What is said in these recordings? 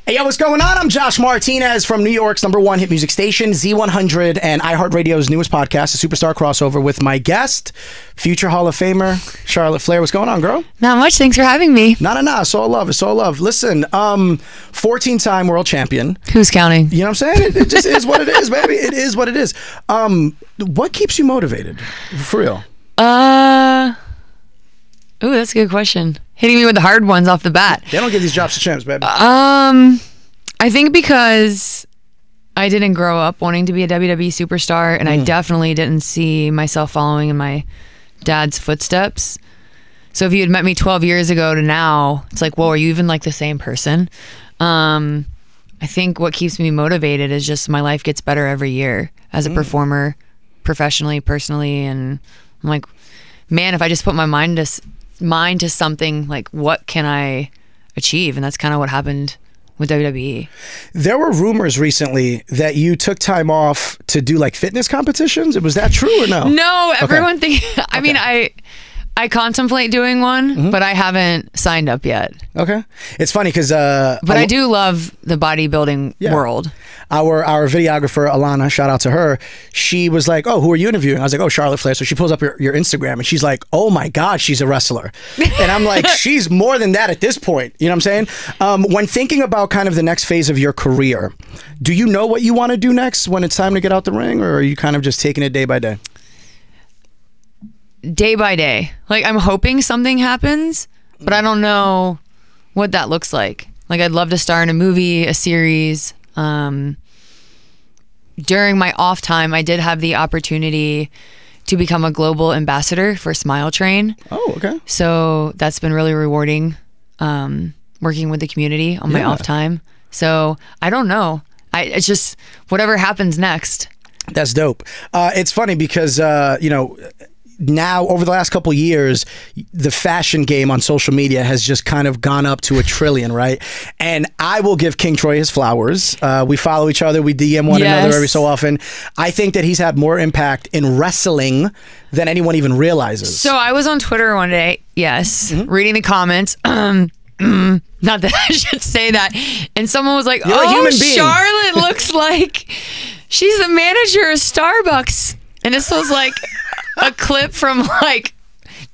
Hey, yo, what's going on? I'm Josh Martinez from New York's #1 hit music station, Z100, and iHeartRadio's newest podcast, a Superstar Crossover, with my guest, future Hall of Famer, Charlotte Flair. What's going on, girl? Not much. Thanks for having me. No. It's all love. It's all love. Listen, 14-time world champion. Who's counting? You know what I'm saying? It just is what it is, baby. It is what it is. What keeps you motivated? For real. Ooh, that's a good question. Hitting me with the hard ones off the bat. They don't give these jobs to champs, baby. I think because I didn't grow up wanting to be a WWE superstar, and I definitely didn't see myself following in my dad's footsteps. So if you had met me 12 years ago to now, it's like, whoa, are you even like the same person? I think what keeps me motivated is just my life gets better every year as a performer, professionally, personally, and I'm like, man, if I just put my mind to something, like, what can I achieve? And that's kind of what happened with WWE. There were rumors recently that you took time off to do like fitness competitions. Was that true or no? No, everyone thinks. I mean, I contemplate doing one, but I haven't signed up yet. Okay, it's funny because but I do love the bodybuilding world. Our videographer Alana, shout out to her, she was like, oh, who are you interviewing? I was like, oh, Charlotte Flair. So she pulls up your Instagram and she's like, oh my God, she's a wrestler. And I'm like, she's more than that at this point. You know what I'm saying? When thinking about kind of the next phase of your career, do you know what you want to do next when it's time to get out the ring, or are you kind of just taking it day by day? Day by day. Like, I'm hoping something happens, but I don't know what that looks like. Like, I'd love to star in a movie, a series. During my off time, I did have the opportunity to become a global ambassador for Smile Train. Oh, okay. So that's been really rewarding, working with the community on my off time. So I don't know. It's just whatever happens next. That's dope. It's funny because, you know, now over the last couple years, the fashion game on social media has just kind of gone up to 1 trillion, right? And I will give King Troy his flowers. We follow each other. We DM one another every so often. I think that he's had more impact in wrestling than anyone even realizes. So I was on Twitter one day, reading the comments. Not that I should say that. And someone was like, you're a human being. Charlotte looks like she's the manager of Starbucks. And this was like a clip from like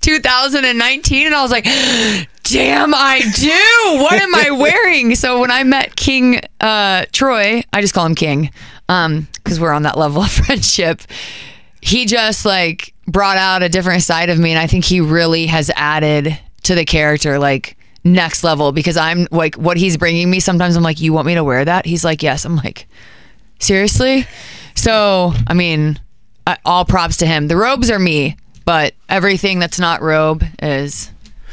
2019, and I was like, damn, I do. What am I wearing? So when I met King Troy, I just call him King because we're on that level of friendship. He just like brought out a different side of me, and I think he really has added to the character, like next level, because I'm like, what he's bringing me, sometimes I'm like, you want me to wear that? He's like, yes. I'm like, seriously? So I mean, all props to him. The robes are me, but everything that's not robe is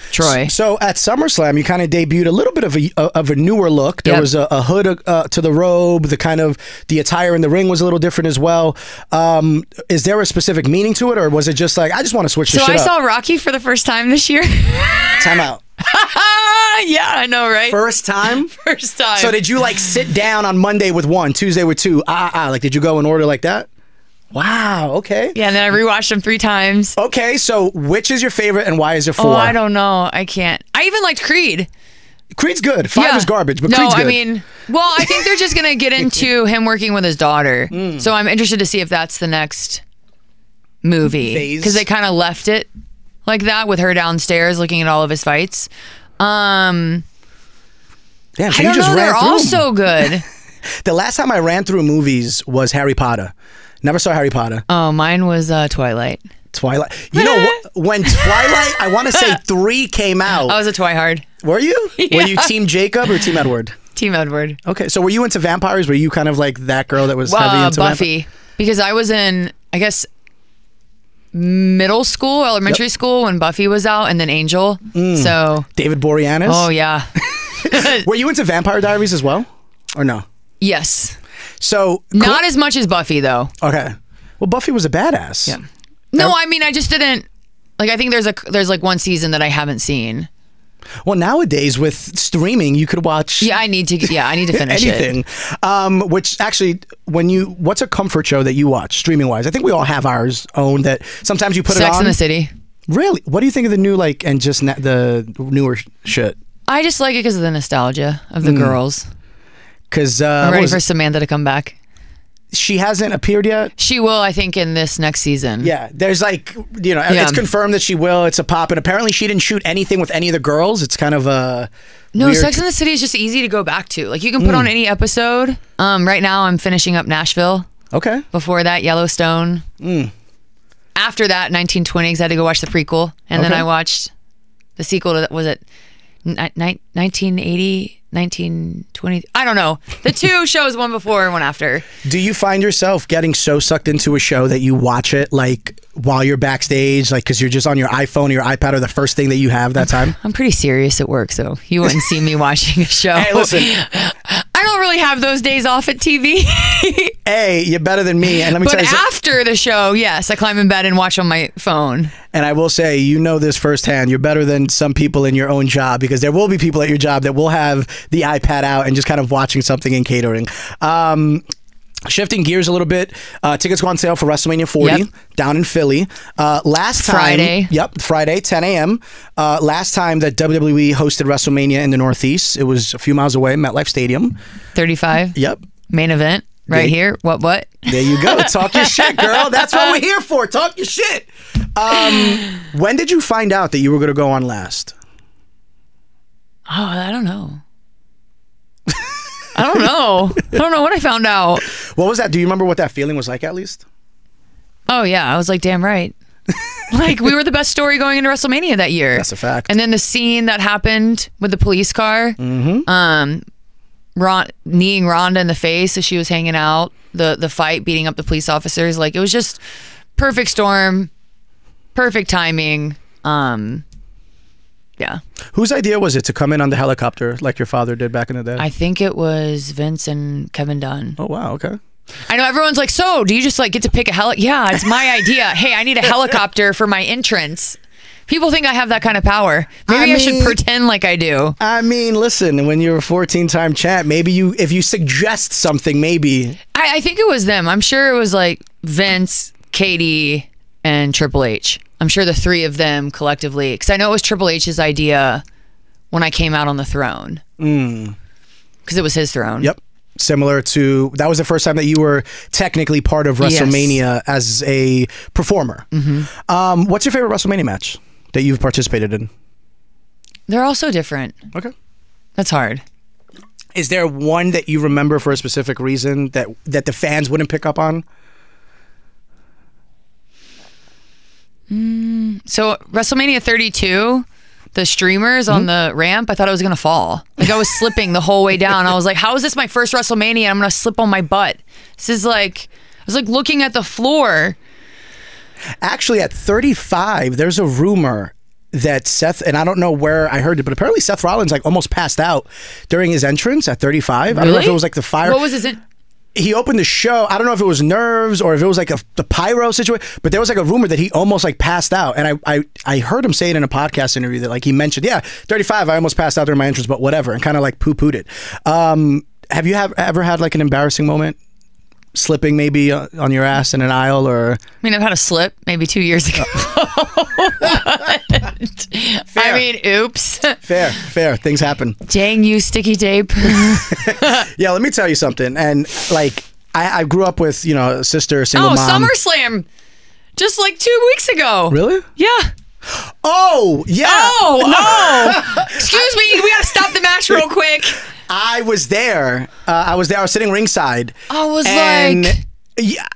Troy. So at SummerSlam, you kind of debuted a little bit of a newer look. There was a hood to the robe. The kind of the attire in the ring was a little different as well. Is there a specific meaning to it, or was it just like, I just want to switch the shit up? So I saw Rocky for the first time this year. Time out. Yeah, I know, right? First time? First time. So did you like sit down on Monday with 1, Tuesday with 2? Like, did you go in order like that? Wow, okay. Yeah, and then I rewatched them 3 times. Okay, so which is your favorite and why is there 4? Oh, I don't know. I can't. I even liked Creed. Creed's good. 5 is garbage, but Creed's good. No, I mean, well, I think they're just going to get into him working with his daughter. So I'm interested to see if that's the next movie. Because they kind of left it like that with her downstairs looking at all of his fights. Damn, so I don't know, they're all so good. The last time I ran through movies was Harry Potter. Never saw Harry Potter. Oh, mine was Twilight. Twilight. You know, when Twilight, I want to say 3 came out. I was a Twihard. Were you? Yeah. Were you Team Jacob or Team Edward? Team Edward. Okay, so were you into vampires? Were you kind of like that girl that was heavy into Buffy? Because I was in, I guess, middle school, elementary school when Buffy was out, and then Angel. So David Boreanaz. Oh yeah. Were you into Vampire Diaries as well, or no? Yes. So not as much as Buffy though. Okay. Well, Buffy was a badass. Yeah. No, I mean, I just didn't like. I think there's like one season that I haven't seen. Well, nowadays with streaming, you could watch. Yeah, I need to finish anything. Which actually, what's a comfort show that you watch streaming wise? I think we all have ours own that sometimes you put it on. Sex in the City. Really? What do you think of the new the newer shit? I just like it because of the nostalgia of the girls. Because I'm ready for Samantha to come back. she hasn't appeared yet. She will, I think, in this next season. Yeah, there's like, it's confirmed that she will. It's a pop, and apparently she didn't shoot anything with any of the girls. It's kind of a weird... Sex and the City is just easy to go back to. Like, you can put on any episode. Right now, I'm finishing up Nashville. Okay. Before that, Yellowstone. After that, 1920s. I had to go watch the prequel, and then I watched the sequel to, was it 1980? 1920, I don't know. The two shows, one before and one after. Do you find yourself getting so sucked into a show that you watch it like while you're backstage, like because you're just on your iPhone or your iPad or the first thing that you have that time? I'm pretty serious at work, so you wouldn't see me watching a show. Hey, listen. I don't really have those days off at TV. Hey, you're better than me. And let me tell you something. After the show, yes, I climb in bed and watch on my phone. And I will say, you know this firsthand. You're better than some people in your own job, because there will be people at your job that will have the iPad out and just kind of watching something in catering. Shifting gears a little bit, tickets go on sale for WrestleMania 40 down in Philly. Last time, Friday. Yep, Friday, 10 a.m. Last time that WWE hosted WrestleMania in the Northeast, it was a few miles away, MetLife Stadium. 35. Yep. Main event. Right here. What? There you go. Talk your shit, girl. That's what we're here for. Talk your shit. When did you find out that you were going to go on last? Oh, I don't know. I don't know what I found out. What was that? Do you remember what that feeling was like, at least? Oh, yeah. I was like, damn right. Like, we were the best story going into WrestleMania that year. That's a fact. And then the scene that happened with the police car, kneeing Ronda in the face as she was hanging out, the fight, beating up the police officers. Like, it was just perfect storm, perfect timing. Yeah. Whose idea was it to come in on the helicopter like your father did back in the day? I think it was Vince and Kevin Dunn. Oh, wow. Okay. I know everyone's like, so do you just like get to pick a Yeah, it's my idea. Hey, I need a helicopter for my entrance. People think I have that kind of power. Maybe I should pretend like I do. I mean, listen, when you're a 14-time champ, maybe if you suggest something, maybe. I think it was them. I'm sure it was like Vince, Katie, and Triple H. I'm sure the three of them collectively, because I know it was Triple H's idea when I came out on the throne. Because it was his throne. Yep. Similar to, that was the first time that you were technically part of WrestleMania as a performer. What's your favorite WrestleMania match that you've participated in? They're all so different. Okay. That's hard. Is there one that you remember for a specific reason that the fans wouldn't pick up on? So WrestleMania 32, the streamers on the ramp, I thought I was going to fall. Like, I was slipping the whole way down. I was like, how is this my first WrestleMania? I'm going to slip on my butt. This is like, I was like looking at the floor. Actually, at 35, there's a rumor that Seth, and I don't know where I heard it, but apparently Seth Rollins like almost passed out during his entrance at 35. Really? I don't know if it was like the fire. What was his He opened the show. I don't know if it was nerves or if it was like the pyro situation, but there was like a rumor that he almost like passed out. And I heard him say it in a podcast interview that like he mentioned, 35, I almost passed out during my entrance, but whatever, and kind of like poo-pooed it. Have you ever had like an embarrassing moment? Slipping maybe on your ass in an aisle, or? I mean, I've had a slip maybe 2 years ago. I mean, oops. Fair. Things happen. Dang you, sticky tape. Yeah, let me tell you something. And like, I grew up with, a sister, single mom. SummerSlam. Just like 2 weeks ago. Really? Yeah. Oh, yeah. Oh. Excuse me. We got to stop the match real quick. I was there. I was sitting ringside. I was like...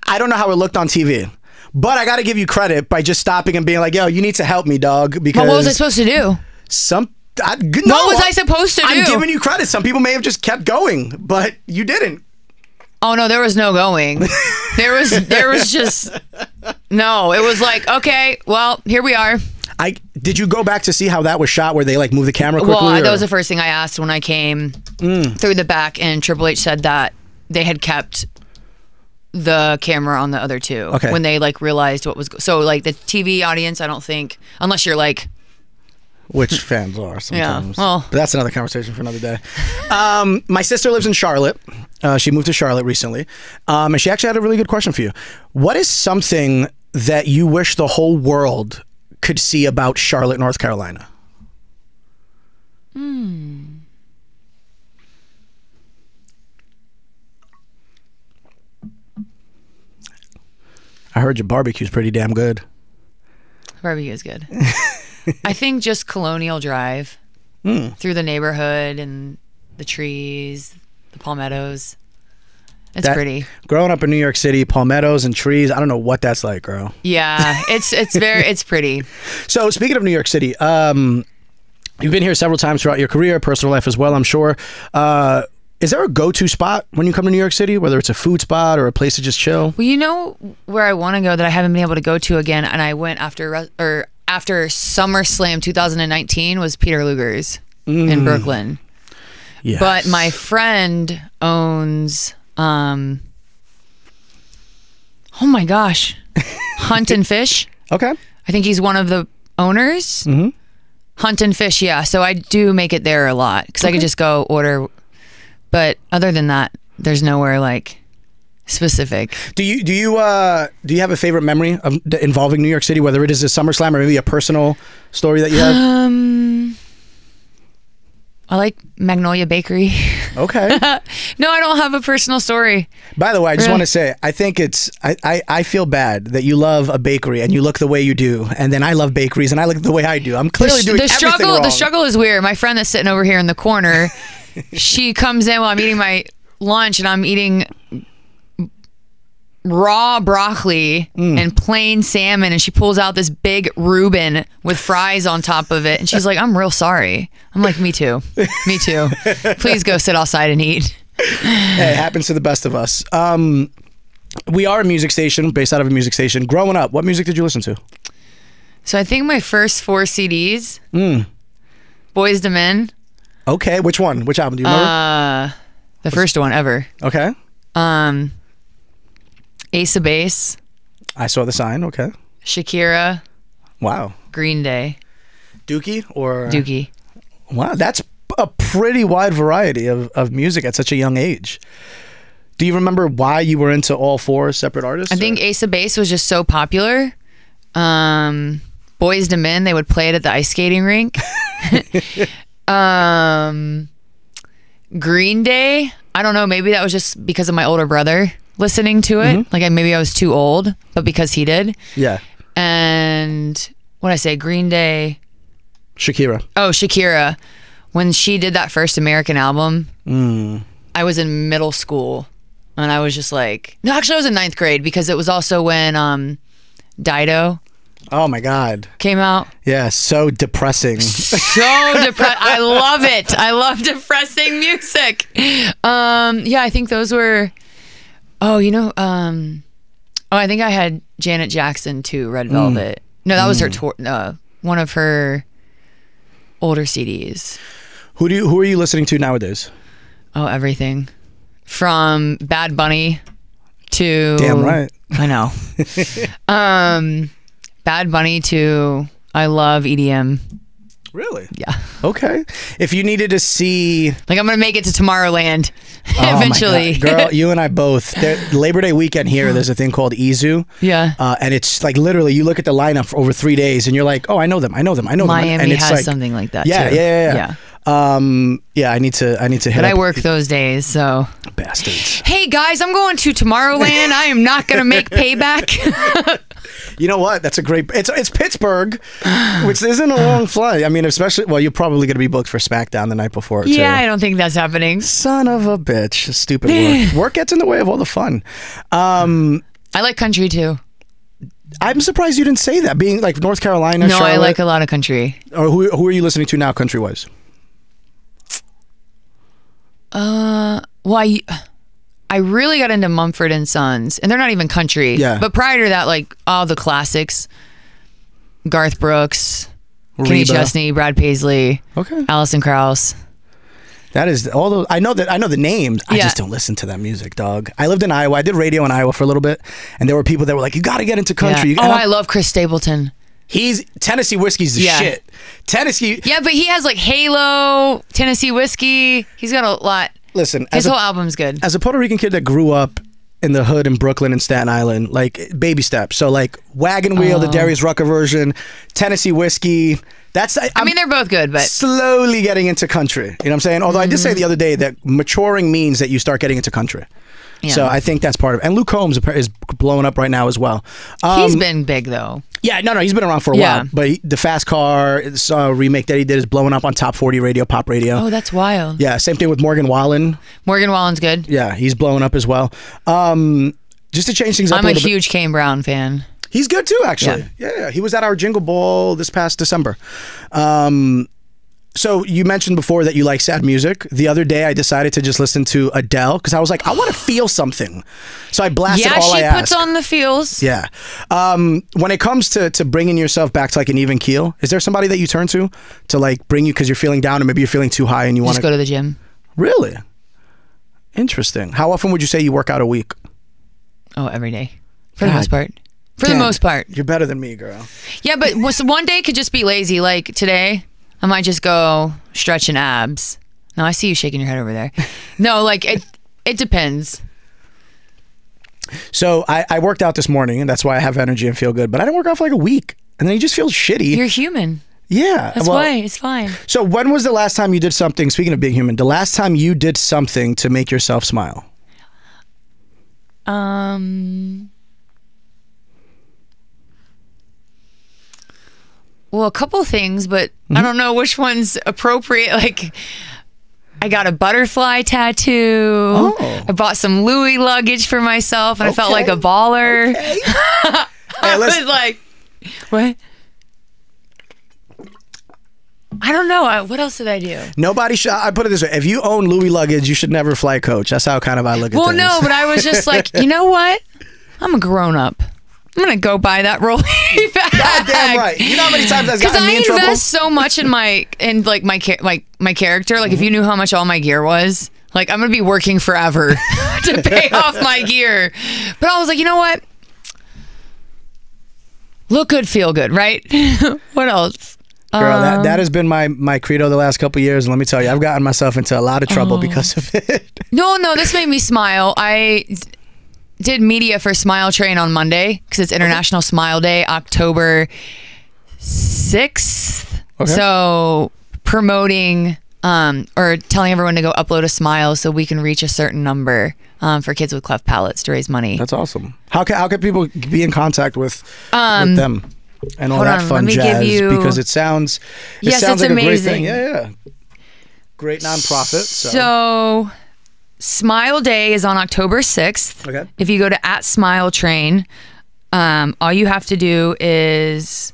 I don't know how it looked on TV. But I got to give you credit by just stopping and being like, yo, you need to help me, dog. Because what was I supposed to do? What was I supposed to do? I'm giving you credit. Some people may have just kept going, but you didn't. Oh, no, there was no going. There was just... No, it was like, okay, well, here we are. Did you go back to see how that was shot, where they like move the camera quickly? Well, that was the first thing I asked when I came through the back, and Triple H said that they had kept the camera on the other two when they like realized what was so like the TV audience. I don't think, unless you're like, which fans are sometimes. Yeah, well, but that's another conversation for another day. My sister lives in Charlotte. She moved to Charlotte recently, and she actually had a really good question for you. What is something that you wish the whole world could see about Charlotte, North Carolina? heard your barbecue's pretty damn good. Barbecue is good. I think just Colonial Drive through the neighborhood and the trees, the palmettos. It's pretty. Growing up in New York City, palmettos and trees, I don't know what that's like, girl. Yeah, it's pretty. So speaking of New York City, you've been here several times throughout your career, personal life as well, I'm sure. Is there a go-to spot when you come to New York City, whether it's a food spot or a place to just chill? Well, you know where I want to go that I haven't been able to go to again, and I went after SummerSlam 2019 was Peter Luger's in Brooklyn. Yes. But my friend owns, oh my gosh, Hunt and Fish. Okay. I think he's one of the owners. Hunt and Fish, yeah. So I do make it there a lot because I could just go order. But other than that, there's nowhere like specific. Do you have a favorite memory involving New York City, whether it is a SummerSlam or maybe a personal story that you have? I like Magnolia Bakery. Okay. No, I don't have a personal story. By the way, I just want to say, I think I feel bad that you love a bakery and you look the way you do, and then I love bakeries and I look the way I do. I'm clearly doing everything wrong. The struggle is weird. My friend that's sitting over here in the corner, she comes in while I'm eating my lunch and I'm eating raw broccoli and plain salmon, and she pulls out this big Reuben with fries on top of it, and she's like, I'm real sorry. I'm like, me too. Me too. Please go sit outside and eat. Hey, it happens to the best of us. We are a music station, based out of a music station. Growing up, what music did you listen to? So I think my first 4 CDs, Boyz II Men. Okay, which one? Which album? Do you remember? The first one ever. Okay. Ace of Base. I Saw the Sign. Okay. Shakira. Wow. Green Day. Dookie or? Dookie. Wow, that's a pretty wide variety of music at such a young age. Do you remember why you were into all 4 separate artists? I think Ace of Base was just so popular. Boyz II Men, they would play it at the ice skating rink. Green Day, I don't know, maybe that was just because of my older brother listening to it. Like maybe I was too old, but because he did. Yeah. And what I say, Green Day. Shakira. Oh, Shakira. When she did that first American album, I was in middle school and I was just like, no, actually I was in 9th grade because it was also when Dido. Oh my God. Came out. Yeah, so depressing. So depressed. I love it. I love depressing music. Yeah, I think those were, I think I had Janet Jackson too, Red Velvet. No, that was her one of her older CDs. Who are you listening to nowadays? Oh, everything. From Bad Bunny to Damn right. I know. Bad Bunny to I love EDM. Really? Yeah. Okay. If you needed to see, like, I'm gonna make it to Tomorrowland eventually. My God. Girl, you and I both. Labor Day weekend here, there's a thing called Izu. Yeah. And it's like literally you look at the lineup for over 3 days and you're like, oh, I know them. Miami and it's has like, something like that. Yeah, too. Yeah. Yeah, I need to hit But up. I work those days, so. Bastards. Hey guys, I'm going to Tomorrowland. I am not gonna make payback. You know what? That's a great. It's Pittsburgh, which isn't a long flight. I mean, especially you're probably going to be booked for SmackDown the night before. Too. Yeah, I don't think that's happening. Son of a bitch! Stupid work. Work gets in the way of all the fun. I like country too. I'm surprised you didn't say that. Being like North Carolina. No, Charlotte, I like a lot of country. Or who are you listening to now, country wise? Well, I really got into Mumford and Sons, and they're not even country. Yeah. But prior to that, like all the classics, Garth Brooks, Kenny Chesney, Brad Paisley, Alison Krauss. That is all those. I know the names. I just don't listen to that music, dog. I lived in Iowa. I did radio in Iowa for a little bit, and there were people that were like, "You got to get into country." Yeah. I love Chris Stapleton. Tennessee whiskey's the shit. Tennessee. Yeah, but he has like Halo, Tennessee whiskey. He's got a lot. Listen, his whole album's good. As a Puerto Rican kid that grew up in the hood in Brooklyn and Staten Island, like baby steps. So like Wagon Wheel, the Darius Rucker version, Tennessee whiskey, I mean, they're both good, but slowly getting into country. You know what I'm saying? Although I did say the other day that maturing means that you start getting into country. Yeah. So I think that's part of it. And Luke Combs is blowing up right now as well. He's been big though. Yeah, no, he's been around for a while. But the Fast Car remake that he did is blowing up on top 40 radio, pop radio. Oh, that's wild. Yeah, same thing with Morgan Wallen. Morgan Wallen's good. Yeah, he's blowing up as well. Just to change things up I'm a a little bit. huge Kane Brown fan. He's good too, actually. Yeah, he was at our Jingle Ball this past December. So you mentioned before that you like sad music. The other day I decided to just listen to Adele because I was like, I want to feel something. So I blasted All I Ask. Yeah, she puts on the feels. Yeah. When it comes to bringing yourself back to like an even keel, is there somebody that you turn to like bring you because you're feeling down or maybe you're feeling too high and you want to go to the gym? Really? Interesting. How often would you say you work out a week? Oh, every day. For the most part. For the most part. You're better than me, girl. Yeah, but one day could just be lazy. Like today, I might just go stretching abs. No, I see you shaking your head over there. No, like it depends. So I worked out this morning, and that's why I have energy and feel good. But I didn't work out for like a week, and then you just feel shitty. You're human. Yeah. That's why. It's fine. So when was the last time you did something, speaking of being human, the last time you did something to make yourself smile? Well, a couple things, but I don't know which one's appropriate. Like, I got a butterfly tattoo. Oh. I bought some Louis luggage for myself, and I felt like a baller. Okay. I was like, what? I don't know. What else did I do? Nobody should. I put it this way: if you own Louis luggage, you should never fly coach. That's how kind of I look at things. Well, no, but I was just like, you know what? I'm a grown up. I'm gonna go buy that rolling bag. Goddamn right. You know how many times that's gotten me in trouble? Because I invest so much in my character. Like if you knew how much all my gear was, like I'm gonna be working forever to pay off my gear. But I was like, you know what? Look good, feel good, right? What else? Girl, that has been my credo the last couple of years, and let me tell you, I've gotten myself into a lot of trouble because of it. No, this made me smile. I did media for Smile Train on Monday because it's International Smile Day, October 6th. Okay. So promoting or telling everyone to go upload a smile so we can reach a certain number for kids with cleft palates to raise money. That's awesome. How can people be in contact with them? And all that fun jazz, because it sounds it's like amazing. A great thing. Yeah. Great nonprofit. So Smile Day is on October 6th. Okay. If you go to @SmileTrain, all you have to do is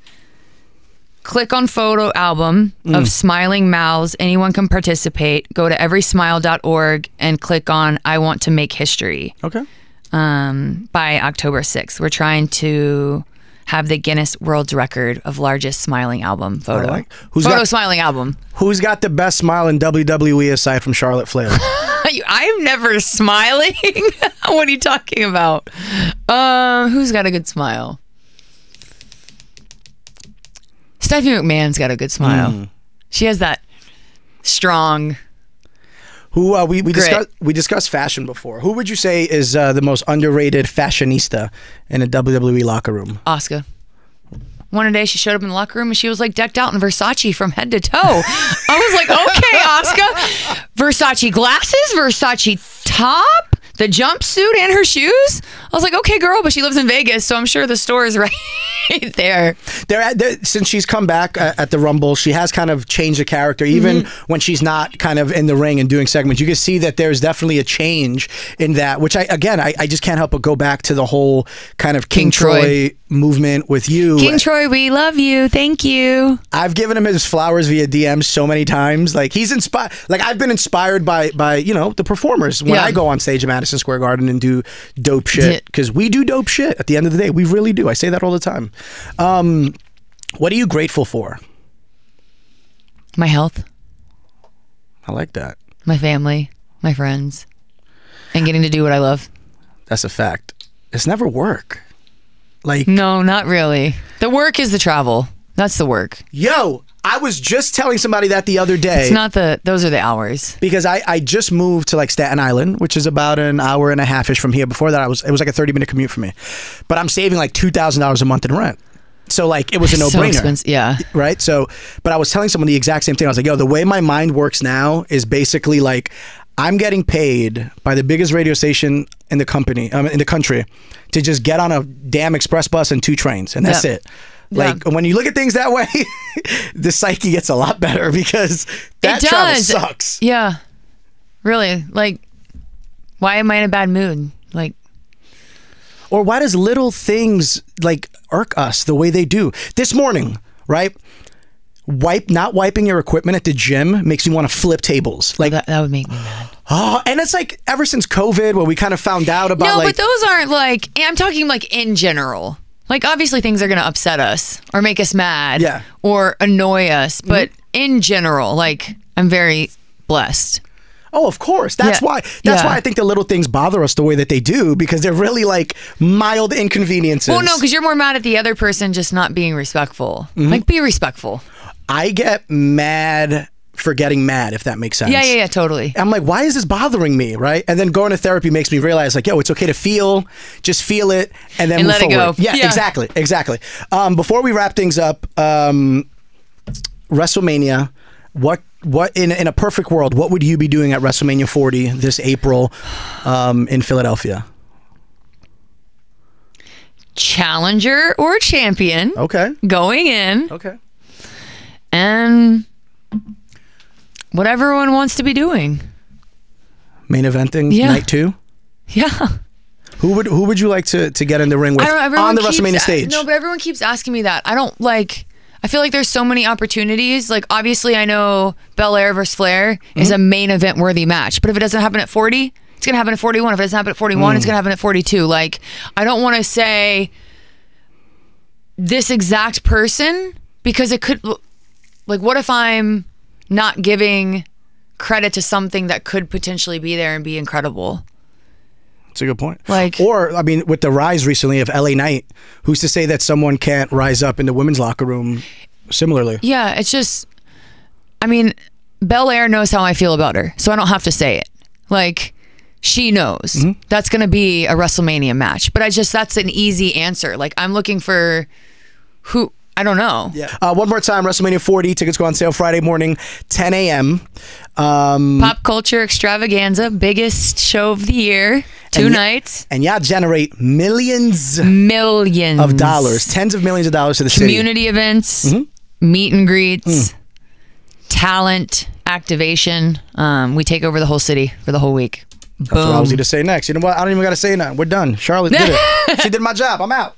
click on photo album of smiling mouths. Anyone can participate. Go to everysmile.org and click on I want to make history. Okay. By October 6th. We're trying to have the Guinness World Record of largest smiling album photo. Smiling album. Who's got the best smile in WWE aside from Charlotte Flair? I'm never smiling. What are you talking about? Who's got a good smile? Stephanie McMahon's got a good smile. She has that strong. Who we discussed fashion before. Who would you say is the most underrated fashionista in a WWE locker room? Asuka. One day she showed up in the locker room and she was like decked out in Versace from head to toe. I was like, okay, Asuka. Versace glasses, Versace top, the jumpsuit and her shoes. I was like, okay, girl, but she lives in Vegas, so I'm sure the store is right there. Since she's come back at the Rumble, she has kind of changed the character. Even when she's not kind of in the ring and doing segments, you can see that there's definitely a change in that, which I just can't help but go back to the whole kind of King Troy movement with you. King Troy, we love you. Thank you. I've given him his flowers via DMs so many times. Like he's inspired. Like I've been inspired by the performers when I go on stage at Madison Square Garden and do dope shit, because we do dope shit at the end of the day. We really do. I say that all the time. What are you grateful for? My health. I like that. My family, my friends, and getting to do what I love. That's a fact. It's never work. Like, no, not really. The work is the travel. That's the work. Yo, I was just telling somebody that the other day. It's not those are the hours. Because I just moved to like Staten Island, which is about an hour and a half-ish from here. Before that, it was like a 30-minute commute for me. But I'm saving like $2,000 a month in rent. So like it was a So no-brainer. expensive, yeah. Right? So, but I was telling someone the exact same thing. I was like, yo, the way my mind works now is basically like I'm getting paid by the biggest radio station in the country to just get on a damn express bus and 2 trains, and that's it. Like when you look at things that way, the psyche gets a lot better because that travel sucks. Yeah. Really. Like, why am I in a bad mood? Like, or why does little things like irk us the way they do? This morning, right? Not wiping your equipment at the gym makes me want to flip tables. Like that would make me mad. Oh, and it's like ever since COVID, where we kind of found out about. No, like, but those aren't like. I'm talking like in general. Like obviously things are going to upset us or make us mad, or annoy us. But in general, like I'm very blessed. Oh, of course. That's why. That's why I think the little things bother us the way that they do, because they're really like mild inconveniences. Well, no, because you're more mad at the other person just not being respectful. Like, be respectful. I get mad for getting mad, if that makes sense. Yeah, totally. I'm like, why is this bothering me, right? And then going to therapy makes me realize, like, yo, it's okay to feel, just feel it, and then move let forward. it go. Yeah, exactly. Before we wrap things up, WrestleMania. What in a perfect world, what would you be doing at WrestleMania 40 this April in Philadelphia? Challenger or champion. Okay. Going in. Okay. And what everyone wants to be doing. Main eventing night 2? Yeah. Who would you like to get in the ring with on the WrestleMania stage? No, but everyone keeps asking me that. I feel like there's so many opportunities. Like, obviously, I know Belair versus Flair is a main event worthy match. But if it doesn't happen at 40, it's going to happen at 41. If it doesn't happen at 41, it's going to happen at 42. Like, I don't want to say this exact person because it could... Like, what if I'm not giving credit to something that could potentially be there and be incredible? That's a good point. Like, or, I mean, with the rise recently of LA Knight, who's to say that someone can't rise up in the women's locker room similarly? Yeah, it's just, I mean, Belair knows how I feel about her, so I don't have to say it. Like, she knows. That's going to be a WrestleMania match. But that's an easy answer. Like, I'm looking for who... I don't know. Yeah. One more time, WrestleMania 40. Tickets go on sale Friday morning, 10 a.m. Pop culture extravaganza, biggest show of the year. 2 nights. And y'all generate millions of dollars, tens of millions of dollars to the city. Community events, meet and greets, talent activation. We take over the whole city for the whole week. That's what I was going to say next. You know what? I don't even got to say nothing. We're done. Charlotte did it. She did my job. I'm out.